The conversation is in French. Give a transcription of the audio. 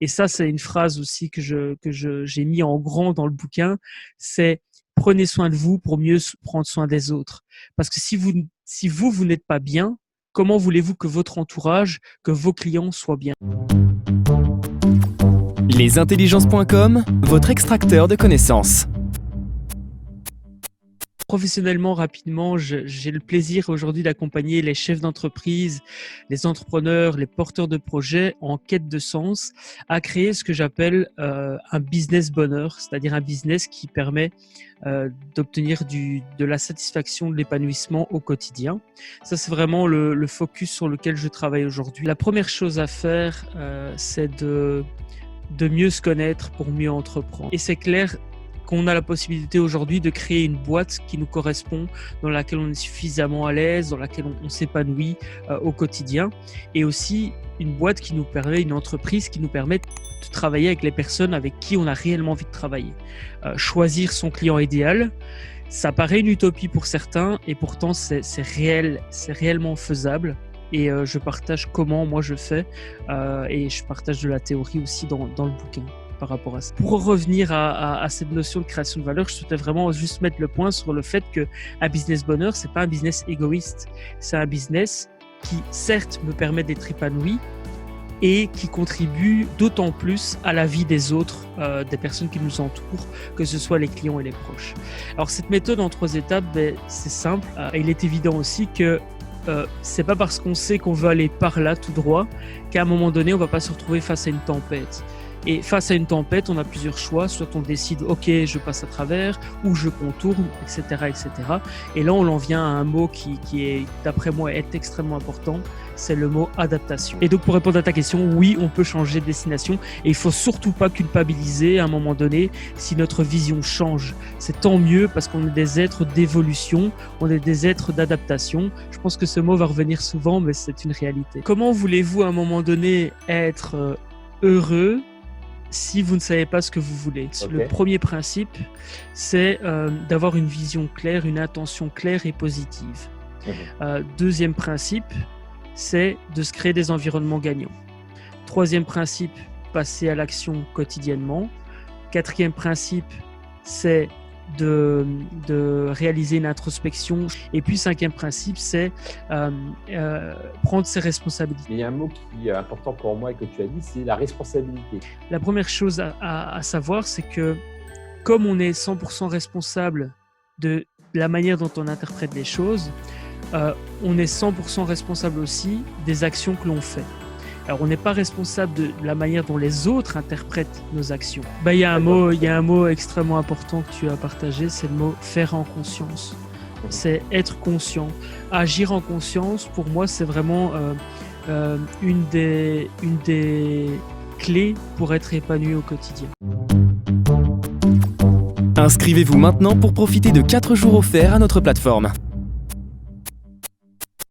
Et ça, c'est une phrase aussi j'ai mis en grand dans le bouquin, c'est prenez soin de vous pour mieux prendre soin des autres. Parce que si vous n'êtes pas bien, comment voulez-vous que votre entourage, que vos clients soient bien? Lesintelligences.com, votre extracteur de connaissances. Professionnellement, rapidement, j'ai le plaisir aujourd'hui d'accompagner les chefs d'entreprise, les entrepreneurs, les porteurs de projets en quête de sens à créer ce que j'appelle un business bonheur, c'est-à-dire un business qui permet d'obtenir de la satisfaction, de l'épanouissement au quotidien. Ça, c'est vraiment le focus sur lequel je travaille aujourd'hui. La première chose à faire, c'est de mieux se connaître pour mieux entreprendre. Et c'est clair qu'on a la possibilité aujourd'hui de créer une boîte qui nous correspond, dans laquelle on est suffisamment à l'aise, dans laquelle on s'épanouit au quotidien, et aussi une boîte qui nous permet, une entreprise qui nous permet de travailler avec les personnes avec qui on a réellement envie de travailler. Choisir son client idéal, ça paraît une utopie pour certains, et pourtant c'est réellement faisable. Et je partage comment moi je fais, et je partage de la théorie aussi dans le bouquin par rapport à ça. Pour revenir à cette notion de création de valeur, je souhaitais vraiment juste mettre le point sur le fait qu'un business bonheur, c'est pas un business égoïste. C'est un business qui, certes, me permet d'être épanoui et qui contribue d'autant plus à la vie des autres, des personnes qui nous entourent, que ce soit les clients et les proches. Alors, cette méthode en 3 étapes, c'est simple. Il est évident aussi que c'est pas parce qu'on sait qu'on veut aller par là tout droit qu'à un moment donné, on va pas se retrouver face à une tempête. Et face à une tempête, on a plusieurs choix. Soit on décide, ok, je passe à travers, ou je contourne, etc., etc. Et là, on en vient à un mot qui est, d'après moi, est extrêmement important. C'est le mot adaptation. Et donc, pour répondre à ta question, oui, on peut changer de destination. Et il faut surtout pas culpabiliser à un moment donné si notre vision change. C'est tant mieux parce qu'on est des êtres d'évolution, on est des êtres d'adaptation. Je pense que ce mot va revenir souvent, mais c'est une réalité. Comment voulez-vous à un moment donné être heureux si vous ne savez pas ce que vous voulez? Okay. Le premier principe, c'est d'avoir une vision claire, une intention claire et positive. Deuxième principe, c'est de se créer des environnements gagnants. Troisième principe, passer à l'action quotidiennement. Quatrième principe, c'est de réaliser une introspection. Et puis, cinquième principe, c'est prendre ses responsabilités. Il y a un mot qui est important pour moi et que tu as dit, c'est la responsabilité. La première chose à savoir, c'est que comme on est 100% responsable de la manière dont on interprète les choses, on est 100% responsable aussi des actions que l'on fait. Alors, on n'est pas responsable de la manière dont les autres interprètent nos actions. Il y a un mot extrêmement important que tu as partagé, c'est le mot « faire en conscience ». C'est être conscient. Agir en conscience, pour moi, c'est vraiment une des clés pour être épanoui au quotidien. Inscrivez-vous maintenant pour profiter de 4 jours offerts à notre plateforme.